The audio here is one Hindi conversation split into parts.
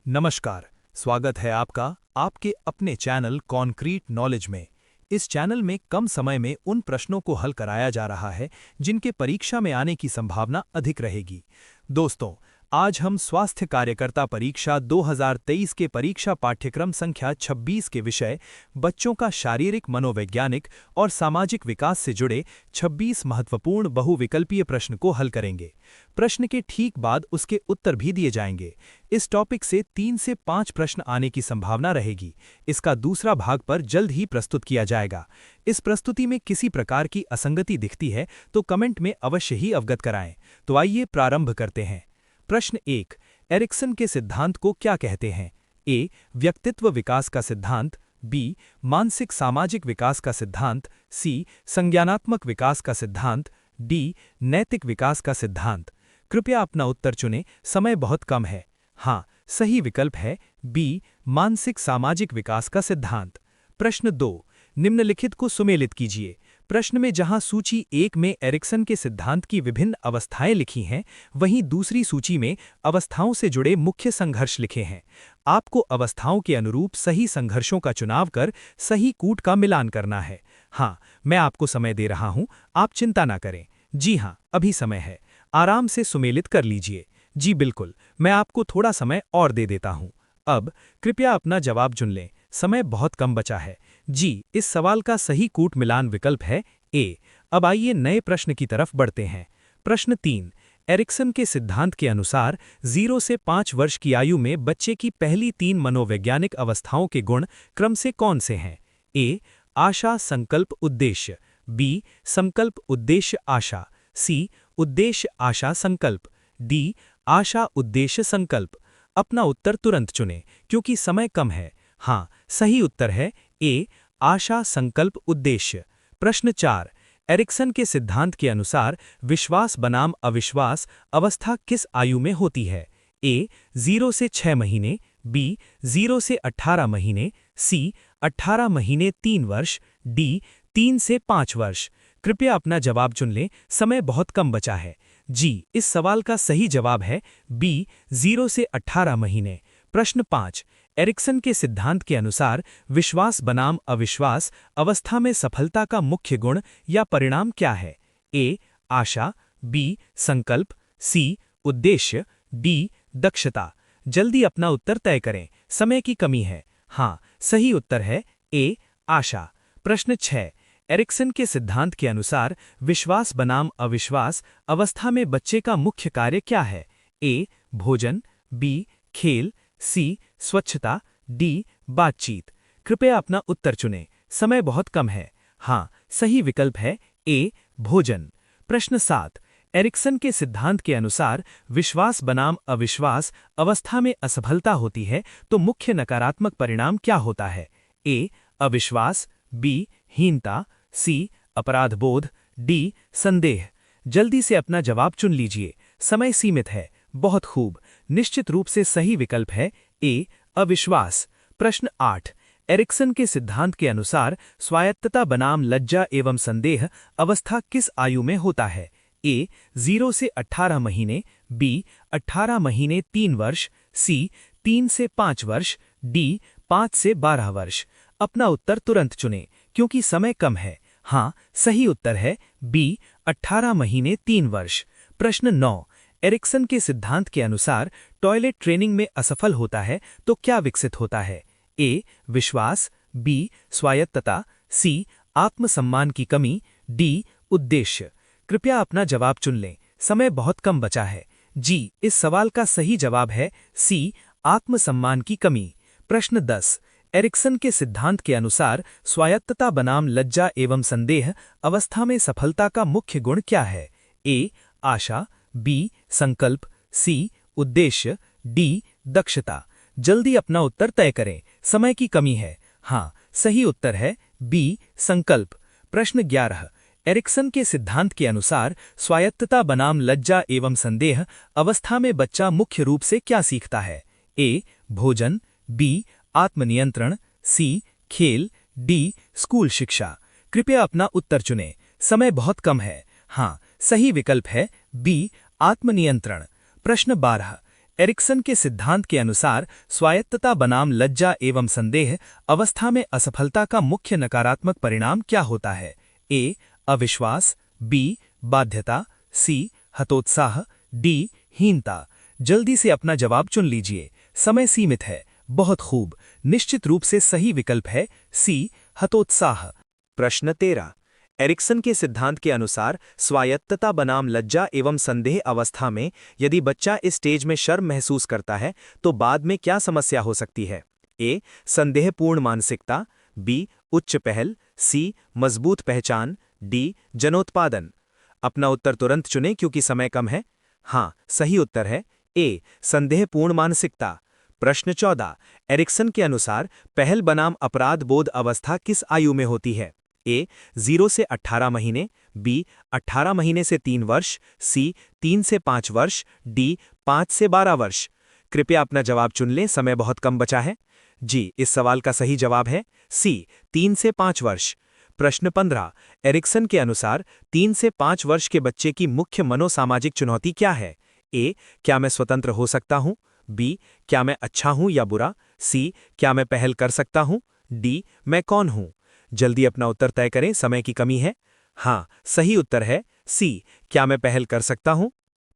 नमस्कार, स्वागत है आपका आपके अपने चैनल कॉन्क्रीट नॉलेज में। इस चैनल में कम समय में उन प्रश्नों को हल कराया जा रहा है जिनके परीक्षा में आने की संभावना अधिक रहेगी। दोस्तों, आज हम स्वास्थ्य कार्यकर्ता परीक्षा 2023 के परीक्षा पाठ्यक्रम संख्या 26 के विषय बच्चों का शारीरिक, मनोवैज्ञानिक और सामाजिक विकास से जुड़े 26 महत्वपूर्ण बहुविकल्पीय प्रश्न को हल करेंगे। प्रश्न के ठीक बाद उसके उत्तर भी दिए जाएंगे। इस टॉपिक से 3 से 5 प्रश्न आने की संभावना रहेगी। इसका दूसरा भाग पर जल्द ही प्रस्तुत किया जाएगा। इस प्रस्तुति में किसी प्रकार की असंगति दिखती है तो कमेंट में अवश्य ही अवगत कराएं। तो आइए प्रारंभ करते हैं। प्रश्न 1, एरिक्सन के सिद्धांत को क्या कहते हैं? ए, व्यक्तित्व विकास का सिद्धांत, बी, मानसिक सामाजिक विकास का सिद्धांत, सी, संज्ञानात्मक विकास का सिद्धांत, डी, नैतिक विकास का सिद्धांत। कृपया अपना उत्तर चुनें, समय बहुत कम है। हाँ, सही विकल्प है बी, मानसिक सामाजिक विकास का सिद्धांत। प्रश्न 2, निम्नलिखित को सुमेलित कीजिए। प्रश्न में जहां सूची 1 में एरिक्सन के सिद्धांत की विभिन्न अवस्थाएं लिखी हैं, वहीं दूसरी सूची में अवस्थाओं से जुड़े मुख्य संघर्ष लिखे हैं। आपको अवस्थाओं के अनुरूप सही संघर्षों का चुनाव कर सही कूट का मिलान करना है। हाँ, मैं आपको समय दे रहा हूं, आप चिंता ना करें। जी हाँ, अभी समय है, आराम से सुमेलित कर लीजिए। जी बिल्कुल, मैं आपको थोड़ा समय और दे देता हूं। अब कृपया अपना जवाब चुन लें, समय बहुत कम बचा है। जी, इस सवाल का सही कूट मिलान विकल्प है ए। अब आइए नए प्रश्न की तरफ बढ़ते हैं। प्रश्न 3, एरिक्सन के सिद्धांत के अनुसार 0 से 5 वर्ष की आयु में बच्चे की पहली 3 मनोवैज्ञानिक अवस्थाओं के गुण क्रम से कौन से हैं? ए, आशा, संकल्प, उद्देश्य, बी, संकल्प, उद्देश्य, आशा, सी, उद्देश्य, आशा, संकल्प, डी, आशा, उद्देश्य, संकल्प। अपना उत्तर तुरंत चुनें क्योंकि समय कम है। हाँ, सही उत्तर है ए, आशा, संकल्प, उद्देश्य। प्रश्न 4, एरिक्सन के सिद्धांत के अनुसार विश्वास बनाम अविश्वास अवस्था किस आयु में होती है? ए, 0 से 6 महीने, बी, 0 से 18 महीने, सी, 18 महीने 3 वर्ष, डी, 3 से 5 वर्ष। कृपया अपना जवाब चुन लें, समय बहुत कम बचा है। जी, इस सवाल का सही जवाब है बी, 0 से 18 महीने। प्रश्न 5, एरिक्सन के सिद्धांत के अनुसार विश्वास बनाम अविश्वास अवस्था में सफलता का मुख्य गुण या परिणाम क्या है? ए, आशा, बी, संकल्प, सी, उद्देश्य, डी, दक्षता। जल्दी अपना उत्तर तय करें, समय की कमी है। हाँ, सही उत्तर है ए, आशा। प्रश्न 6, एरिक्सन के सिद्धांत के अनुसार विश्वास बनाम अविश्वास अवस्था में बच्चे का मुख्य कार्य क्या है? ए, भोजन, बी, खेल, सी, स्वच्छता, डी, बातचीत। कृपया अपना उत्तर चुनें, समय बहुत कम है। हाँ, सही विकल्प है ए, भोजन। प्रश्न 7, एरिक्सन के सिद्धांत के अनुसार विश्वास बनाम अविश्वास अवस्था में असफलता होती है तो मुख्य नकारात्मक परिणाम क्या होता है? ए, अविश्वास, बी, हीनता, सी, अपराधबोध, डी, संदेह। जल्दी से अपना जवाब चुन लीजिए, समय सीमित है। बहुत खूब, निश्चित रूप से सही विकल्प है ए, अविश्वास। प्रश्न 8, एरिक्सन के सिद्धांत के अनुसार स्वायत्तता बनाम लज्जा एवं संदेह अवस्था किस आयु में होता है? ए, 0 से 18 महीने, बी, 18 महीने 3 वर्ष, सी, 3 से 5 वर्ष, डी, 5 से 12 वर्ष। अपना उत्तर तुरंत चुनें क्योंकि समय कम है। हाँ, सही उत्तर है बी, 18 महीने 3 वर्ष। प्रश्न 9, एरिक्सन के सिद्धांत के अनुसार टॉयलेट ट्रेनिंग में असफल होता है तो क्या विकसित होता है? ए, विश्वास, बी, स्वायत्तता, सी, आत्मसम्मान की कमी, डी, उद्देश्य। कृपया अपना जवाब चुन लें, समय बहुत कम बचा है। जी, इस सवाल का सही जवाब है सी, आत्मसम्मान की कमी। प्रश्न 10, एरिक्सन के सिद्धांत के अनुसार स्वायत्तता बनाम लज्जा एवं संदेह अवस्था में सफलता का मुख्य गुण क्या है? ए, आशा, बी, संकल्प, सी, उद्देश्य, डी, दक्षता। जल्दी अपना उत्तर तय करें, समय की कमी है। हाँ, सही उत्तर है बी, संकल्प। प्रश्न 11, एरिक्सन के सिद्धांत के अनुसार स्वायत्तता बनाम लज्जा एवं संदेह अवस्था में बच्चा मुख्य रूप से क्या सीखता है? ए, भोजन, बी, आत्मनियंत्रण, सी, खेल, डी, स्कूल शिक्षा। कृपया अपना उत्तर चुनें, समय बहुत कम है। हाँ, सही विकल्प है बी, आत्मनियंत्रण। प्रश्न 12, एरिक्सन के सिद्धांत के अनुसार स्वायत्तता बनाम लज्जा एवं संदेह अवस्था में असफलता का मुख्य नकारात्मक परिणाम क्या होता है? ए. अविश्वास, बी. बाध्यता, सी. हतोत्साह, डी. हीनता। जल्दी से अपना जवाब चुन लीजिए, समय सीमित है। बहुत खूब, निश्चित रूप से सही विकल्प है सी. हतोत्साह। प्रश्न 13। एरिक्सन के सिद्धांत के अनुसार स्वायत्तता बनाम लज्जा एवं संदेह अवस्था में यदि बच्चा इस स्टेज में शर्म महसूस करता है तो बाद में क्या समस्या हो सकती है? ए. संदेहपूर्ण मानसिकता, बी. उच्च पहल, सी. मजबूत पहचान, डी. जनोत्पादन। अपना उत्तर तुरंत चुनें क्योंकि समय कम है। हाँ, सही उत्तर है ए. संदेहपूर्ण मानसिकता। प्रश्न 14। एरिक्सन के अनुसार पहल बनाम अपराध बोध अवस्था किस आयु में होती है? ए. 0 से 18 महीने, बी. 18 महीने से 3 वर्ष, सी. 3 से 5 वर्ष, डी. 5 से 12 वर्ष। कृपया अपना जवाब चुन लें, समय बहुत कम बचा है। जी, इस सवाल का सही जवाब है सी. 3 से 5 वर्ष। प्रश्न 15। एरिक्सन के अनुसार 3 से 5 वर्ष के बच्चे की मुख्य मनोसामाजिक चुनौती क्या है? ए. क्या मैं स्वतंत्र हो सकता हूं? बी. क्या मैं अच्छा हूं या बुरा? सी. क्या मैं पहल कर सकता हूं? डी. मैं कौन हूं? जल्दी अपना उत्तर तय करें, समय की कमी है। हाँ, सही उत्तर है सी. क्या मैं पहल कर सकता हूं?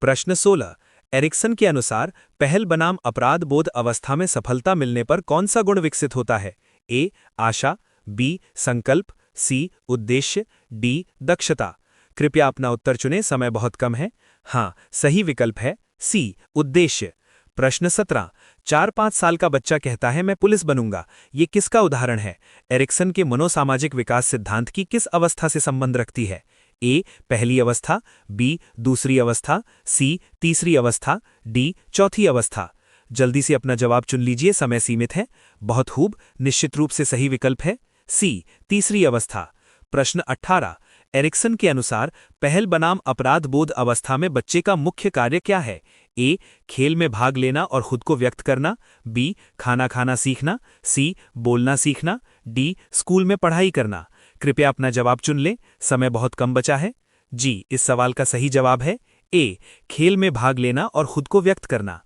प्रश्न 16। एरिक्सन के अनुसार पहल बनाम अपराध बोध अवस्था में सफलता मिलने पर कौन सा गुण विकसित होता है? ए. आशा, बी. संकल्प, सी. उद्देश्य, डी. दक्षता। कृपया अपना उत्तर चुनें, समय बहुत कम है। हाँ, सही विकल्प है सी. उद्देश्य। प्रश्न 17। 4-5 साल का बच्चा कहता है मैं पुलिस बनूंगा, ये किसका उदाहरण है? एरिक्सन के मनोसामाजिक विकास सिद्धांत की किस अवस्था से संबंध रखती है? ए. पहली अवस्था, बी. दूसरी अवस्था, सी. तीसरी अवस्था, डी. चौथी अवस्था। जल्दी से अपना जवाब चुन लीजिए, समय सीमित है। बहुत खूब, निश्चित रूप से सही विकल्प है सी. तीसरी अवस्था। प्रश्न 18। एरिक्सन के अनुसार पहल बनाम अपराध बोध अवस्था में बच्चे का मुख्य कार्य क्या है? ए. खेल में भाग लेना और खुद को व्यक्त करना, बी. खाना खाना सीखना, सी. बोलना सीखना, डी. स्कूल में पढ़ाई करना। कृपया अपना जवाब चुन लें, समय बहुत कम बचा है। जी, इस सवाल का सही जवाब है ए. खेल में भाग लेना और खुद को व्यक्त करना।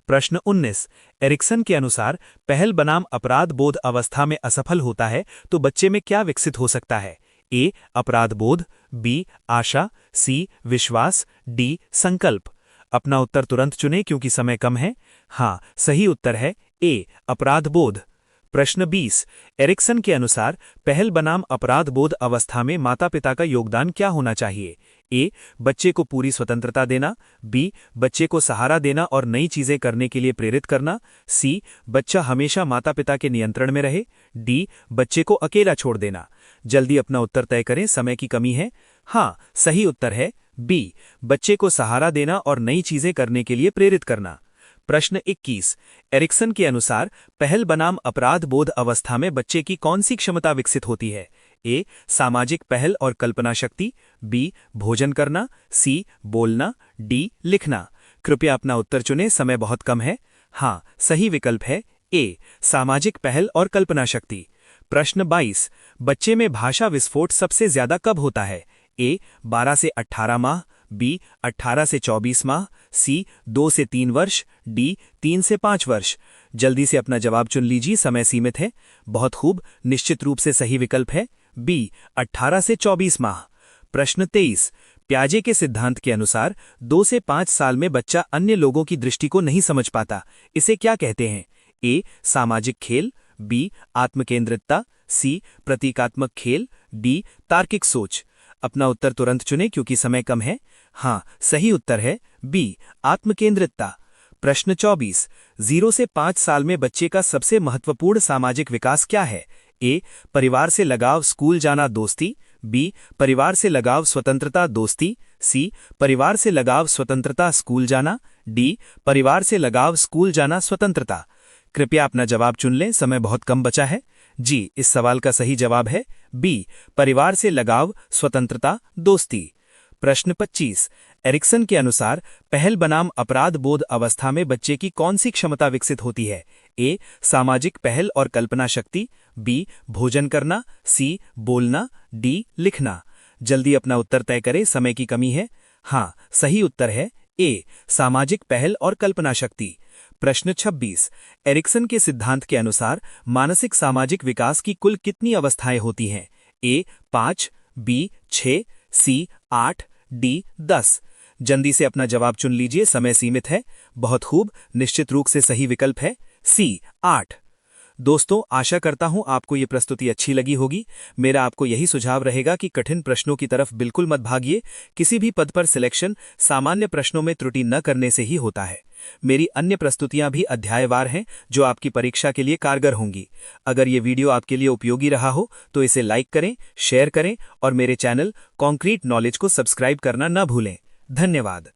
प्रश्न 19। एरिक्सन के अनुसार पहल बनाम अपराध बोध अवस्था में असफल होता है तो बच्चे में क्या विकसित हो सकता है? ए. अपराध बोध, बी. आशा, सी. विश्वास, डी. संकल्प। अपना उत्तर तुरंत चुनें क्योंकि समय कम है। हाँ, सही उत्तर है ए. अपराध बोध। प्रश्न 20। एरिक्सन के अनुसार पहल बनाम अपराध बोध अवस्था में माता पिता का योगदान क्या होना चाहिए? ए. बच्चे को पूरी स्वतंत्रता देना, बी. बच्चे को सहारा देना और नई चीजें करने के लिए प्रेरित करना, सी. बच्चा हमेशा माता पिता के नियंत्रण में रहे, डी. बच्चे को अकेला छोड़ देना। जल्दी अपना उत्तर तय करें, समय की कमी है। हाँ, सही उत्तर है बी. बच्चे को सहारा देना और नई चीजें करने के लिए प्रेरित करना। प्रश्न 21। एरिक्सन के अनुसार पहल बनाम अपराध बोध अवस्था में बच्चे की कौन सी क्षमता विकसित होती है? ए. सामाजिक पहल और कल्पना शक्ति, बी. भोजन करना, सी. बोलना, डी. लिखना। कृपया अपना उत्तर चुनें, समय बहुत कम है। हाँ, सही विकल्प है ए. सामाजिक पहल और कल्पना शक्ति। प्रश्न 22। बच्चे में भाषा विस्फोट सबसे ज्यादा कब होता है? ए. 12 से 18 माह, बी. 18 से 24 माह, सी. 2 से 3 वर्ष, डी. 3 से 5 वर्ष। जल्दी से अपना जवाब चुन लीजिए, समय सीमित है। बहुत खूब, निश्चित रूप से सही विकल्प है बी. 18 से 24 माह। प्रश्न 23। प्याजे के सिद्धांत के अनुसार 2 से 5 साल में बच्चा अन्य लोगों की दृष्टि को नहीं समझ पाता, इसे क्या कहते हैं? ए. सामाजिक खेल, बी. आत्मकेंद्रितता, सी. प्रतीकात्मक खेल, डी. तार्किक सोच। अपना उत्तर तुरंत चुनें क्योंकि समय कम है। हाँ, सही उत्तर है बी. आत्मकेंद्रितता। प्रश्न 24। 0 से 5 साल में बच्चे का सबसे महत्वपूर्ण सामाजिक विकास क्या है? ए. परिवार से लगाव, स्कूल जाना, दोस्ती, बी. परिवार से लगाव, स्वतंत्रता, दोस्ती, सी. परिवार से लगाव, स्वतंत्रता, स्कूल जाना, डी. परिवार से लगाव, स्कूल जाना, स्वतंत्रता। कृपया अपना जवाब चुन लें, समय बहुत कम बचा है। जी, इस सवाल का सही जवाब है बी. परिवार से लगाव, स्वतंत्रता, दोस्ती। प्रश्न 25। एरिक्सन के अनुसार पहल बनाम अपराध बोध अवस्था में बच्चे की कौन सी क्षमता विकसित होती है? ए. सामाजिक पहल और कल्पना शक्ति, बी. भोजन करना, सी. बोलना, डी. लिखना। जल्दी अपना उत्तर तय करें, समय की कमी है। हाँ, सही उत्तर है ए. सामाजिक पहल और कल्पना शक्ति। प्रश्न 26। एरिक्सन के सिद्धांत के अनुसार मानसिक सामाजिक विकास की कुल कितनी अवस्थाएं होती हैं? ए 5, बी 6, सी 8, डी 10। जल्दी से अपना जवाब चुन लीजिए, समय सीमित है। बहुत खूब, निश्चित रूप से सही विकल्प है सी 8। दोस्तों, आशा करता हूं आपको ये प्रस्तुति अच्छी लगी होगी। मेरा आपको यही सुझाव रहेगा कि कठिन प्रश्नों की तरफ बिल्कुल मत भागिए। किसी भी पद पर सिलेक्शन सामान्य प्रश्नों में त्रुटि न करने से ही होता है। मेरी अन्य प्रस्तुतियां भी अध्यायवार हैं जो आपकी परीक्षा के लिए कारगर होंगी। अगर ये वीडियो आपके लिए उपयोगी रहा हो तो इसे लाइक करें, शेयर करें और मेरे चैनल कॉन्क्रीट नॉलेज को सब्सक्राइब करना न भूलें। धन्यवाद।